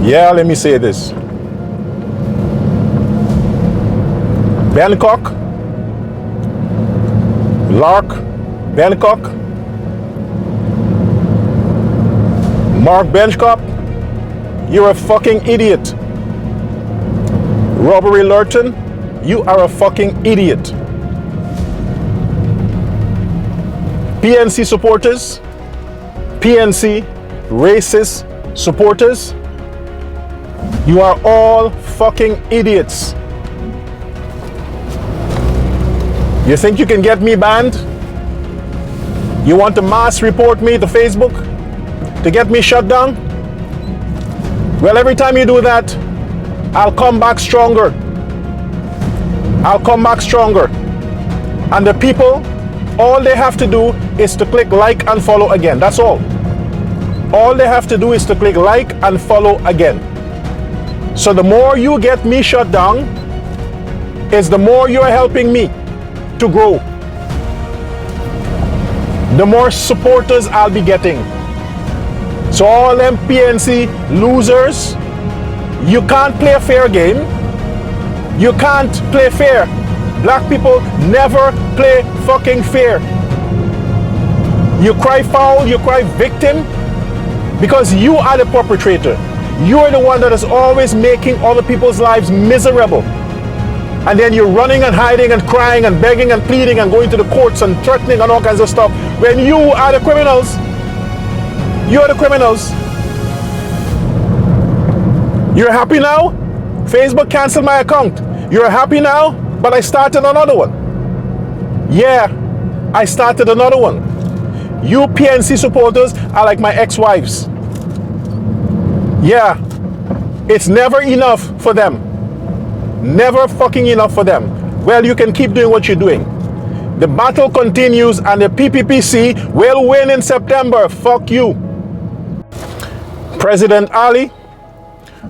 Yeah, let me say this. Bangkok, Lark, Bangkok, Mark Benchcop, you're a fucking idiot. Robbery Lurton, you are a fucking idiot. PNC supporters, PNC racist supporters, you are all fucking idiots. You think you can get me banned? You want to mass report me to Facebook to get me shut down? Well, every time you do that, I'll come back stronger. I'll come back stronger. And the people, all they have to do is to click like and follow again. That's all. All they have to do is to click like and follow again. So the more you get me shut down, is the more you're helping me to grow. The more supporters I'll be getting. So all them PNC losers, you can't play a fair game. You can't play fair. Black people never play fucking fair. You cry foul, you cry victim, because you are the perpetrator. You are the one that is always making other people's lives miserable. And then you're running and hiding and crying and begging and pleading and going to the courts and threatening and all kinds of stuff when you are the criminals. You are the criminals. You're happy now? Facebook canceled my account. You're happy now? But I started another one. Yeah, I started another one. You PNC supporters are like my ex-wives. Yeah, it's never enough for them. Never fucking enough for them. Well, you can keep doing what you're doing. The battle continues and the PPPC will win in September. Fuck you. President Ali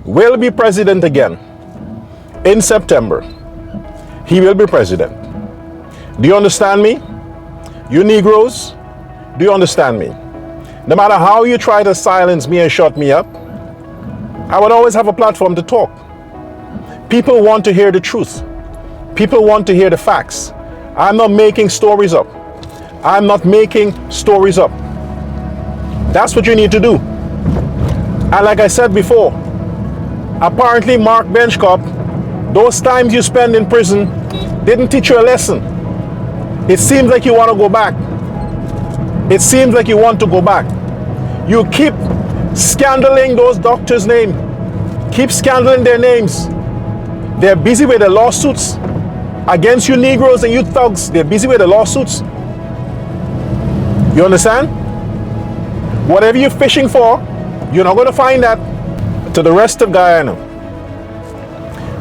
will be president again in September. He will be president. Do you understand me? You Negroes, do you understand me? No matter how you try to silence me and shut me up, I would always have a platform to talk. People want to hear the truth. People want to hear the facts. I'm not making stories up. I'm not making stories up. That's what you need to do. And like I said before, apparently Mark Benchcop, those times you spend in prison didn't teach you a lesson. It seems like you want to go back. It seems like you want to go back. You keep scandaling those doctors' names. Keep scandaling their names. They're busy with the lawsuits against you Negroes and you thugs. They're busy with the lawsuits. You understand? Whatever you're fishing for, you're not going to find that. To the rest of Guyana,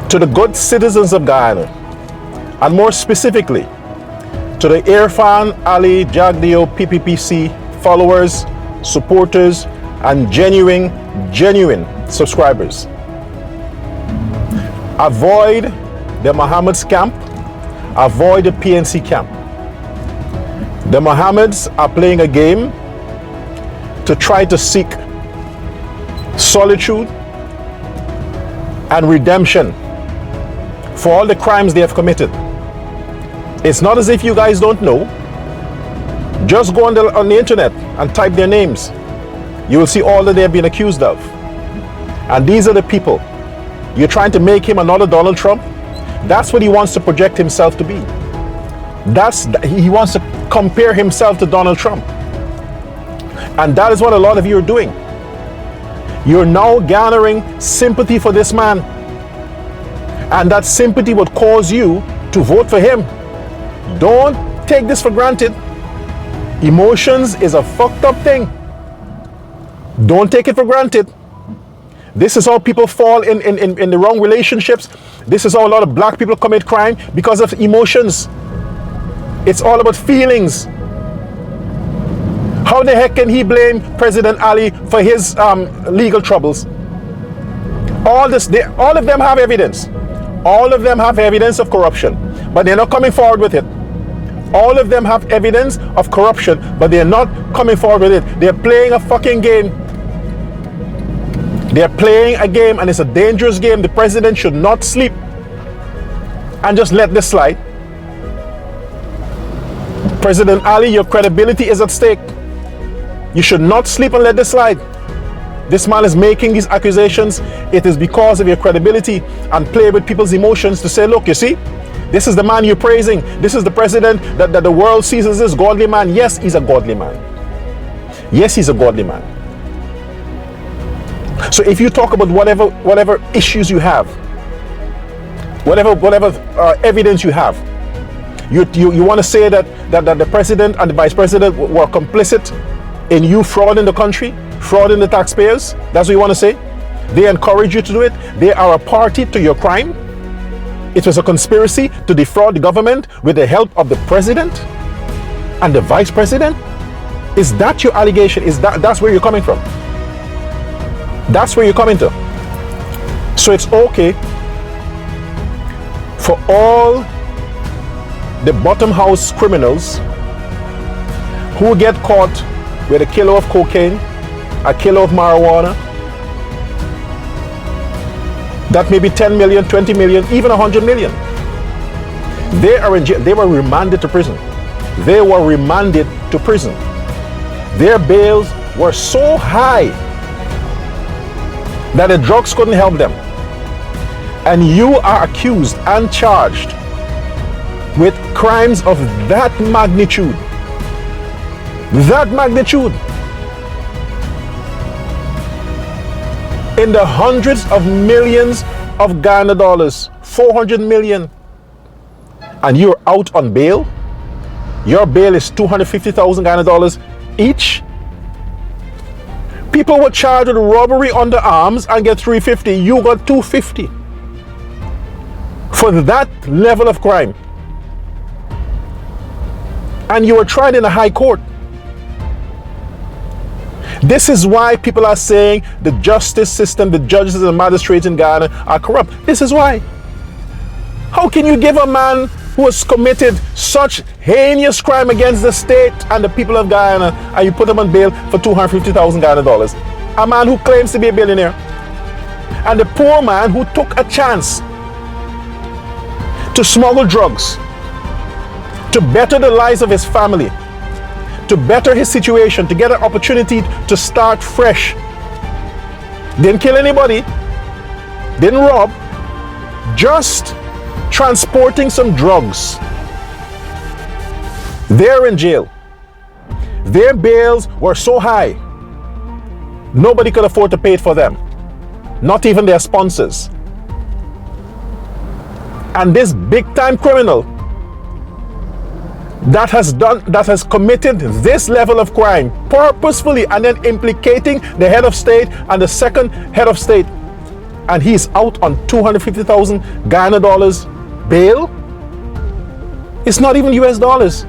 to the good citizens of Guyana, and more specifically, to the Irfan Ali Jagdeo PPPC followers, supporters, and genuine subscribers. Avoid the Mohammed's camp. Avoid the PNC camp. The Mohammeds are playing a game to try to seek solitude and redemption for all the crimes they have committed. It's not as if you guys don't know. Just go on the internet and type their names. You will see all that they have been accused of. And these are the people. You're trying to make him another Donald Trump. That's what he wants to project himself to be. He wants to compare himself to Donald Trump. And that is what a lot of you are doing. You're now garnering sympathy for this man. And that sympathy would cause you to vote for him. Don't take this for granted. Emotions is a fucked up thing. Don't take it for granted. This is how people fall in the wrong relationships. This is how a lot of black people commit crime, because of emotions. It's all about feelings. How the heck can he blame President Ali for his legal troubles? All of them have evidence. All of them have evidence of corruption, but they're not coming forward with it. All of them have evidence of corruption, but they're not coming forward with it. They're playing a fucking game. They're playing a game, and it's a dangerous game. The president should not sleep and just let this slide. President Ali, your credibility is at stake. You should not sleep and let this slide. This man is making these accusations. It is because of your credibility, and play with people's emotions to say, look, you see, this is the man you're praising. This is the president that the world sees as this godly man. Yes, he's a godly man. Yes, he's a godly man. So if you talk about whatever issues you have, whatever evidence you have, you want to say that the president and the vice president were complicit in you frauding the country, frauding the taxpayers? That's what you want to say? They encourage you to do it? They are a party to your crime? It was a conspiracy to defraud the government with the help of the president and the vice president? Is that your allegation? That's where you're coming from? That's where you're coming to. So it's okay for all the bottom house criminals who get caught with a kilo of cocaine, a kilo of marijuana, that may be 10 million, 20 million, even 100 million. They are in jail. They were remanded to prison. They were remanded to prison. Their bails were so high that the drugs couldn't help them. And you are accused and charged with crimes of that magnitude. That magnitude. In the hundreds of millions of Ghana dollars, 400 million. And you're out on bail. Your bail is 250,000 Ghana dollars each. People were charged with robbery under arms and get 350. You got 250 for that level of crime. And you were tried in a high court. This is why people are saying the justice system, the judges and the magistrates in Ghana are corrupt. This is why. How can you give a man who has committed such heinous crime against the state and the people of Guyana, and you put him on bail for 250,000 Ghana dollars? A man who claims to be a billionaire. And the poor man who took a chance to smuggle drugs, to better the lives of his family, to better his situation, to get an opportunity to start fresh. Didn't kill anybody, didn't rob, just transporting some drugs. They're in jail. Their bails were so high, nobody could afford to pay it for them, not even their sponsors. And this big-time criminal that has committed this level of crime purposefully and then implicating the head of state and the second head of state, and he's out on 250,000 Ghana dollars bail. It's not even US dollars.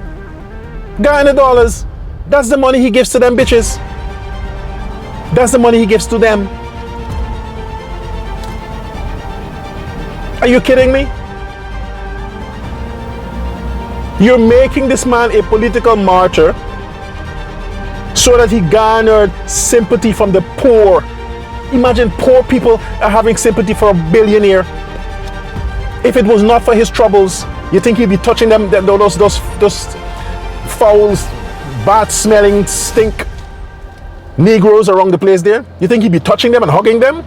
Ghana dollars. That's the money he gives to them bitches. That's the money he gives to them. Are you kidding me? You're making this man a political martyr so that he garnered sympathy from the poor. Imagine poor people are having sympathy for a billionaire. If it was not for his troubles, you think he'd be touching them, those foul, bad-smelling, stink Negroes around the place there? You think he'd be touching them and hugging them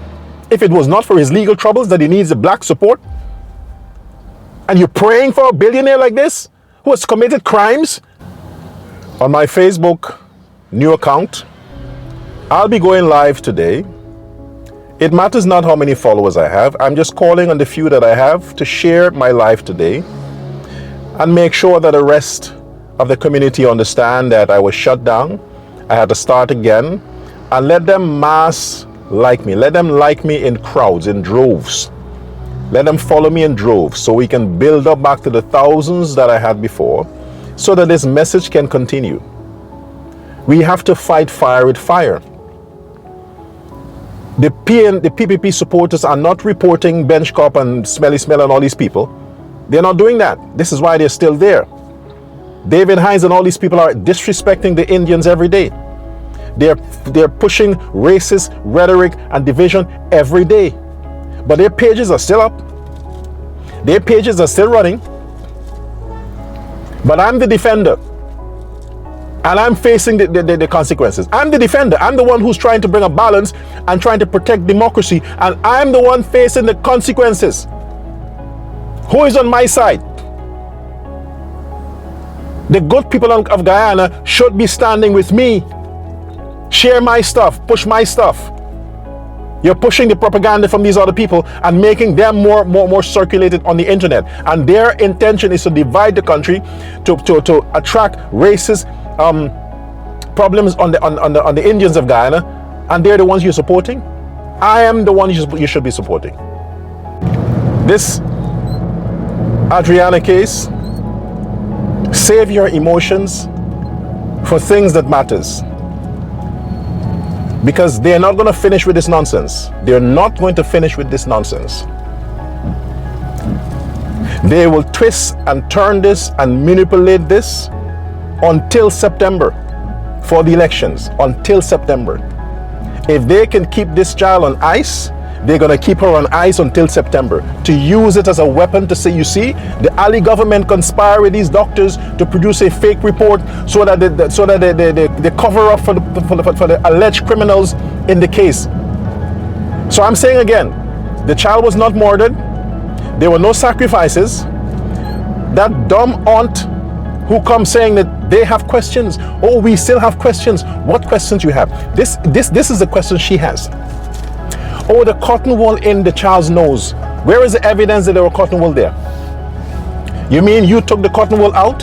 if it was not for his legal troubles that he needs the black support? And you're praying for a billionaire like this who has committed crimes? On my Facebook new account, I'll be going live today. It matters not how many followers I have. I'm just calling on the few that I have to share my life today and make sure that the rest of the community understand that I was shut down. I had to start again, and let them mass like me. Let them like me in crowds, in droves. Let them follow me in droves so we can build up back to the thousands that I had before, so that this message can continue. We have to fight fire with fire. The PPP supporters are not reporting Bench Cop and Smelly Smell and all these people. They're not doing that. This is why they're still there. David Hines and all these people are disrespecting the Indians every day. They're pushing racist rhetoric and division every day. But their pages are still up. Their pages are still running. But I'm the defender. And I'm facing the consequences. I'm the defender. I'm the one who's trying to bring a balance and trying to protect democracy. And I'm the one facing the consequences. Who is on my side? The good people of Guyana should be standing with me. Share my stuff. Push my stuff. You're pushing the propaganda from these other people and making them more circulated on the internet. And their intention is to divide the country, to attract racist problems on the Indians of Guyana. And they're the ones you're supporting. I am the one you should be supporting. This Adriana case, save your emotions for things that matters. Because they're not going to finish with this nonsense. They're not going to finish with this nonsense. They will twist and turn this and manipulate this until September for the elections. Until September. If they can keep this child on ice, they're going to keep her on ice until September, to use it as a weapon to say, you see, the Ali government conspire with these doctors to produce a fake report so that they cover up for the alleged criminals in the case. So I'm saying again, the child was not murdered. There were no sacrifices. That dumb aunt who comes saying that they have questions. Oh, we still have questions. What questions you have? This is the question she has. Oh, the cotton wool in the child's nose. Where is the evidence that there were cotton wool there? You mean you took the cotton wool out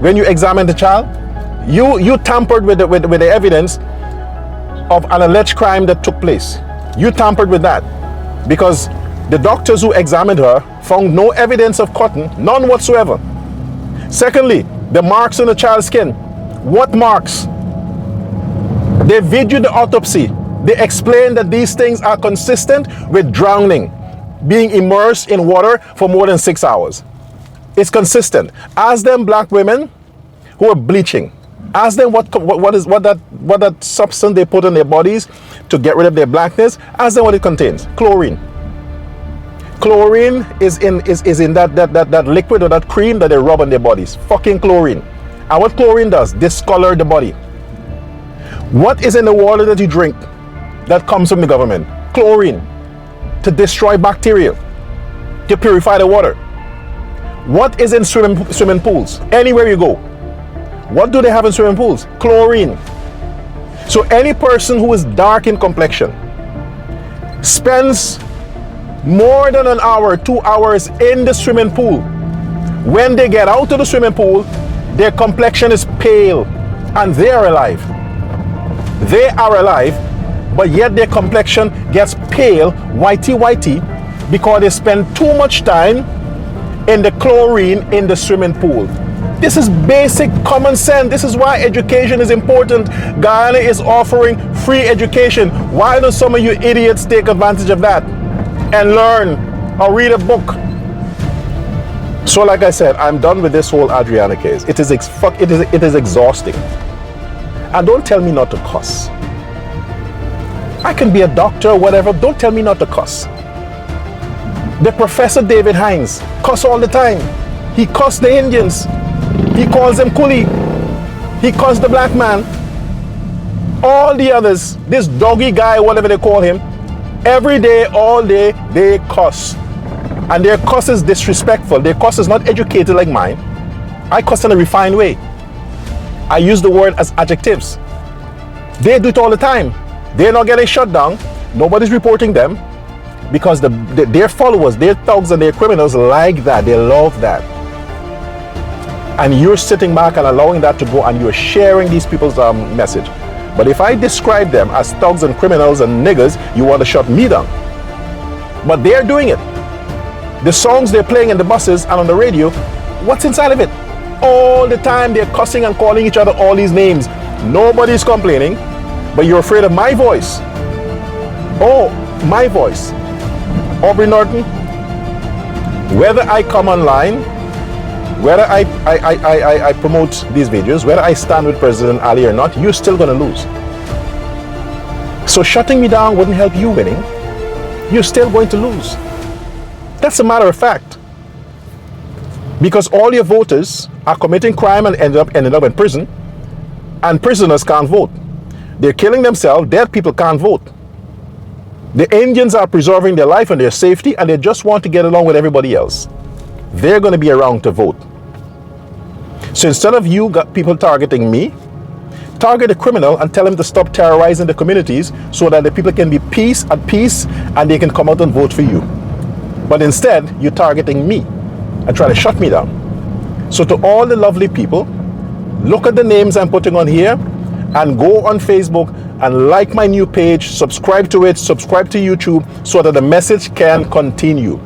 when you examined the child? You tampered with the evidence of an alleged crime that took place. You tampered with that because the doctors who examined her found no evidence of cotton, none whatsoever. Secondly, the marks on the child's skin. What marks? They videoed the autopsy. They explain that these things are consistent with drowning, being immersed in water for more than 6 hours. It's consistent. Ask them black women who are bleaching. Ask them what that substance they put in their bodies to get rid of their blackness. Ask them what it contains. Chlorine. Chlorine is in that liquid or that cream that they rub on their bodies. Fucking chlorine. And what chlorine does? Discolor the body. What is in the water that you drink that comes from the government? Chlorine. To destroy bacteria. To purify the water. What is in swimming pools? Anywhere you go. What do they have in swimming pools? Chlorine. So any person who is dark in complexion spends more than an hour, 2 hours in the swimming pool. When they get out of the swimming pool, their complexion is pale and they are alive. They are alive, but yet their complexion gets pale, whitey, because they spend too much time in the chlorine in the swimming pool. This is basic common sense. This is why education is important. Guyana is offering free education. Why don't some of you idiots take advantage of that and learn or read a book? So like I said, I'm done with this whole Adriana case. It is exhausting. And don't tell me not to cuss. I can be a doctor or whatever. Don't tell me not to cuss. The Professor David Hines cuss all the time. He cussed the Indians. He calls them coolie. He cussed the black man. All the others, this doggy guy, whatever they call him, every day, all day, they cuss. And their cuss is disrespectful. Their cuss is not educated like mine. I cuss in a refined way. I use the word as adjectives. They do it all the time. They're not getting shut down. Nobody's reporting them because their followers, their thugs and their criminals like that. They love that. And you're sitting back and allowing that to go and you're sharing these people's message. But if I describe them as thugs and criminals and niggers, you want to shut me down. But they're doing it. The songs they're playing in the buses and on the radio, what's inside of it? All the time they're cussing and calling each other all these names. Nobody's complaining, but you're afraid of my voice. Oh, my voice. Aubrey Norton, whether I come online, whether I promote these videos, whether I stand with President Ali or not, you're still going to lose. So shutting me down wouldn't help you winning. You're still going to lose. That's a matter of fact. Because all your voters are committing crime and ended up in prison, and prisoners can't vote. They're killing themselves, dead people can't vote. The Indians are preserving their life and their safety, and they just want to get along with everybody else. They're going to be around to vote. So instead of you got people targeting me, target the criminal and tell him to stop terrorizing the communities so that the people can be at peace and they can come out and vote for you. But instead, you're targeting me and trying to shut me down. So to all the lovely people, look at the names I'm putting on here and go on Facebook and like my new page, subscribe to it, subscribe to YouTube so that the message can continue.